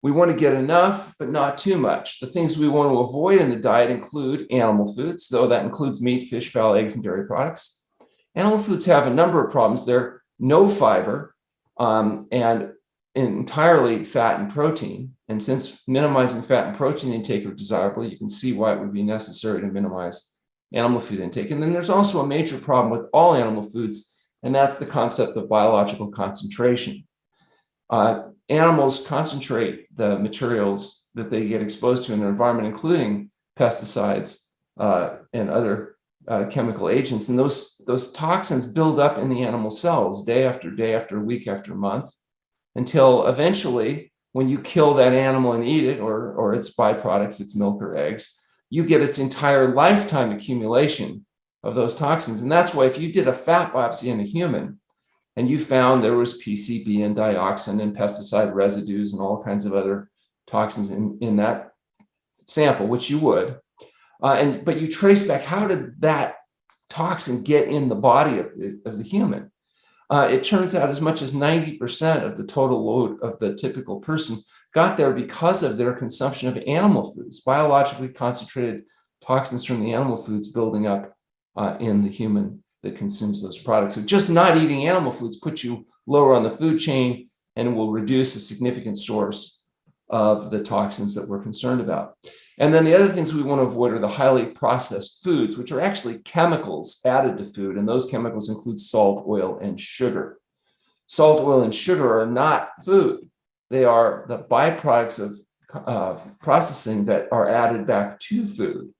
We want to get enough, but not too much. The things we want to avoid in the diet include animal foods, though that includes meat, fish, fowl, eggs, and dairy products. Animal foods have a number of problems. They're no fiber and entirely fat and protein. And since minimizing fat and protein intake are desirable, you can see why it would be necessary to minimize animal food intake. And then there's also a major problem with all animal foods, and that's the concept of biological concentration. Animals concentrate the materials that they get exposed to in their environment, including pesticides and other chemical agents. And those toxins build up in the animal cells day after week after month, until eventually, when you kill that animal and eat it, or its byproducts, its milk or eggs, you get its entire lifetime accumulation of those toxins. And that's why if you did a fat biopsy in a human and you found there was PCB and dioxin and pesticide residues and all kinds of other toxins in that sample, which you would, but you trace back, how did that toxin get in the body of the human? It turns out as much as 90% of the total load of the typical person got there because of their consumption of animal foods, biologically concentrated toxins from the animal foods building up in the human that consumes those products. So just not eating animal foods puts you lower on the food chain and will reduce a significant source of the toxins that we're concerned about. And then the other things we want to avoid are the highly processed foods, which are actually chemicals added to food. And those chemicals include salt, oil, and sugar. Salt, oil, and sugar are not food. They are the byproducts of processing that are added back to food.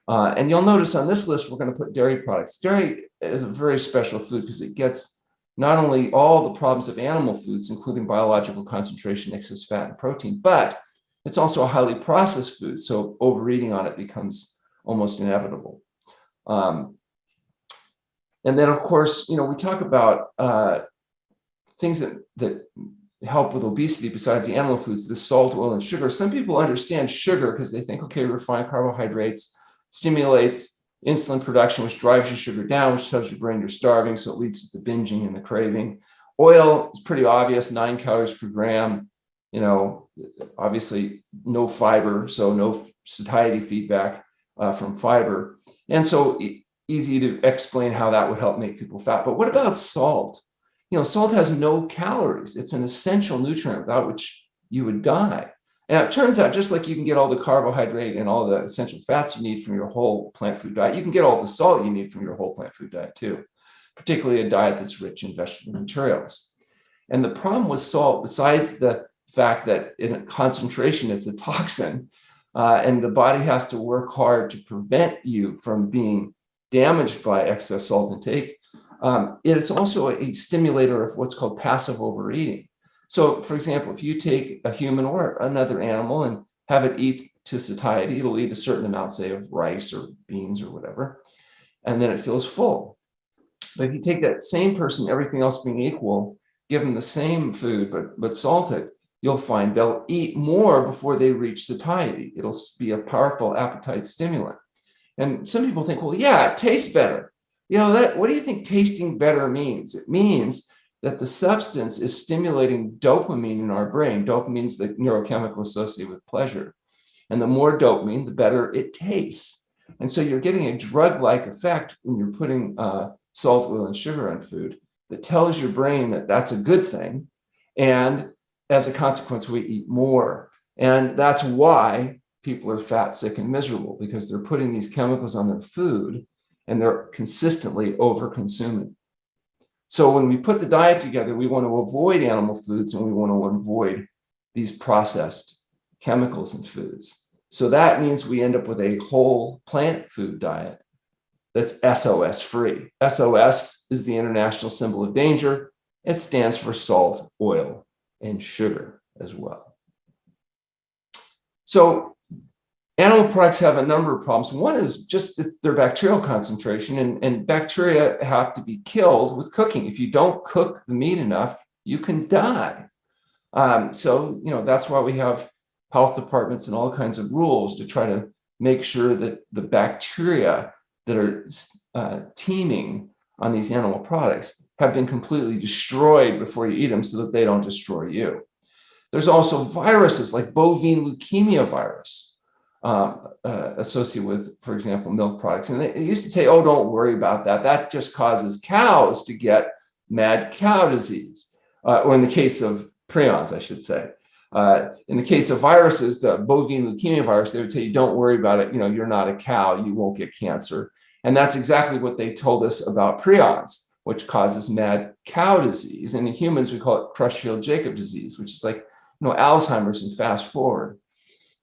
And you'll notice on this list, we're going to put dairy products. Dairy is a very special food because it gets not only all the problems of animal foods, including biological concentration, excess fat, and protein, but it's also a highly processed food. So overeating on it becomes almost inevitable. And then, of course, we talk about things that help with obesity besides the animal foods, the salt, oil, and sugar. Some people understand sugar because they think, okay, refined carbohydrates stimulates insulin production, which drives your sugar down, which tells your brain you're starving, so it leads to the binging and the craving. Oil is pretty obvious, 9 calories per gram, obviously no fiber, so no satiety feedback from fiber. And so easy to explain how that would help make people fat. But what about salt? Salt has no calories. It's an essential nutrient without which you would die. And it turns out, just like you can get all the carbohydrate and all the essential fats you need from your whole plant food diet, you can get all the salt you need from your whole plant food diet too, particularly a diet that's rich in vegetable materials. And the problem with salt, besides the fact that in a concentration it's a toxin, and the body has to work hard to prevent you from being damaged by excess salt intake, it's also a stimulator of what's called passive overeating. So, for example, if you take a human or another animal and have it eat to satiety, it'll eat a certain amount, say, of rice or beans or whatever, and then it feels full. But if you take that same person, everything else being equal, give them the same food but salt it, you'll find they'll eat more before they reach satiety. It'll be a powerful appetite stimulant. And some people think, well, yeah, it tastes better. What do you think tasting better means? It means that the substance is stimulating dopamine in our brain. Dopamine is the neurochemical associated with pleasure. And the more dopamine, the better it tastes. And so you're getting a drug-like effect when you're putting salt, oil, and sugar on food that tells your brain that that's a good thing. And as a consequence, we eat more. And that's why people are fat, sick, and miserable, because they're putting these chemicals on their food and they're consistently over-consuming. So when we put the diet together, we want to avoid animal foods and we want to avoid these processed chemicals in foods. So that means we end up with a whole plant food diet that's SOS free. SOS is the international symbol of danger. It stands for salt, oil, and sugar as well. So animal products have a number of problems. One is just their bacterial concentration, and bacteria have to be killed with cooking. If you don't cook the meat enough, you can die. So that's why we have health departments and all kinds of rules to try to make sure that the bacteria that are teeming on these animal products have been completely destroyed before you eat them so that they don't destroy you. There's also viruses like bovine leukemia virus associated with, for example, milk products. And they used to say, oh, don't worry about that. That just causes cows to get mad cow disease, or in the case of prions, I should say. In the case of viruses, the bovine leukemia virus, they would tell you, don't worry about it. You're not a cow, you won't get cancer. And that's exactly what they told us about prions, which causes mad cow disease. And in humans, we call it Crutchfield-Jacob disease, which is like, Alzheimer's and fast forward.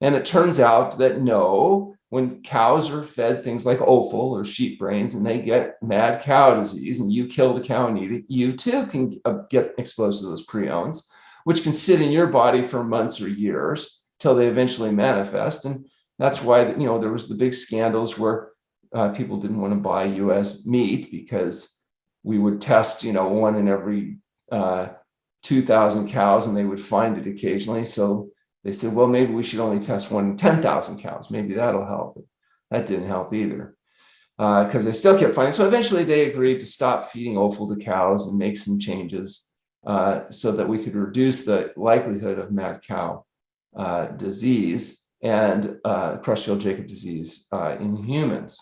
And it turns out that no, when cows are fed things like offal or sheep brains and they get mad cow disease and you kill the cow and eat it, you too can get exposed to those prions, which can sit in your body for months or years till they eventually manifest. And that's why, there was the big scandals where people didn't want to buy U.S. meat because we would test, one in every 2,000 cows and they would find it occasionally. So they said, well, maybe we should only test 1 in 10,000 cows. Maybe that'll help. But that didn't help either because they still kept finding. So eventually they agreed to stop feeding offal to cows and make some changes so that we could reduce the likelihood of mad cow disease and Crutchfield-Jacob disease in humans.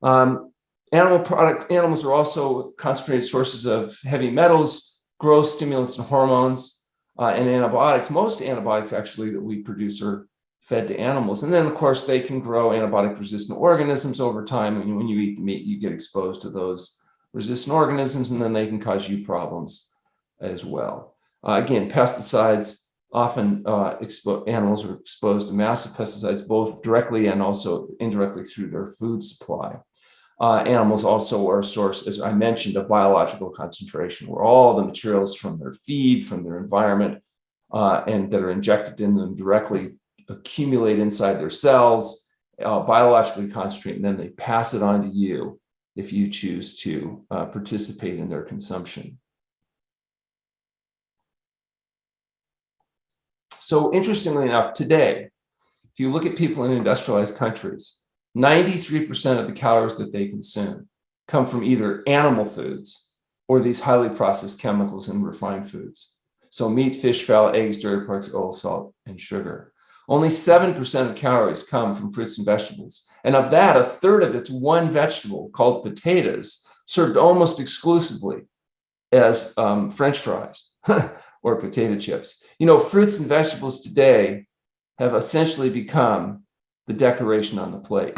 Animals are also concentrated sources of heavy metals, growth stimulants and hormones, and antibiotics. Most antibiotics actually that we produce are fed to animals. And then, of course, they can grow antibiotic-resistant organisms over time. And when you eat the meat, you get exposed to those resistant organisms, and then they can cause you problems as well. Again, pesticides, often animals are exposed to massive pesticides, both directly and also indirectly through their food supply. Animals also are a source, as I mentioned, of biological concentration, where all the materials from their feed, from their environment, and that are injected in them directly accumulate inside their cells, biologically concentrate, and then they pass it on to you if you choose to participate in their consumption. So interestingly enough, today, if you look at people in industrialized countries, 93% of the calories that they consume come from either animal foods or these highly processed chemicals and refined foods. So meat, fish, fowl, eggs, dairy products, oil, salt, and sugar. Only 7% of calories come from fruits and vegetables. And of that, a third of it's one vegetable called potatoes, served almost exclusively as French fries or potato chips. Fruits and vegetables today have essentially become the decoration on the plate.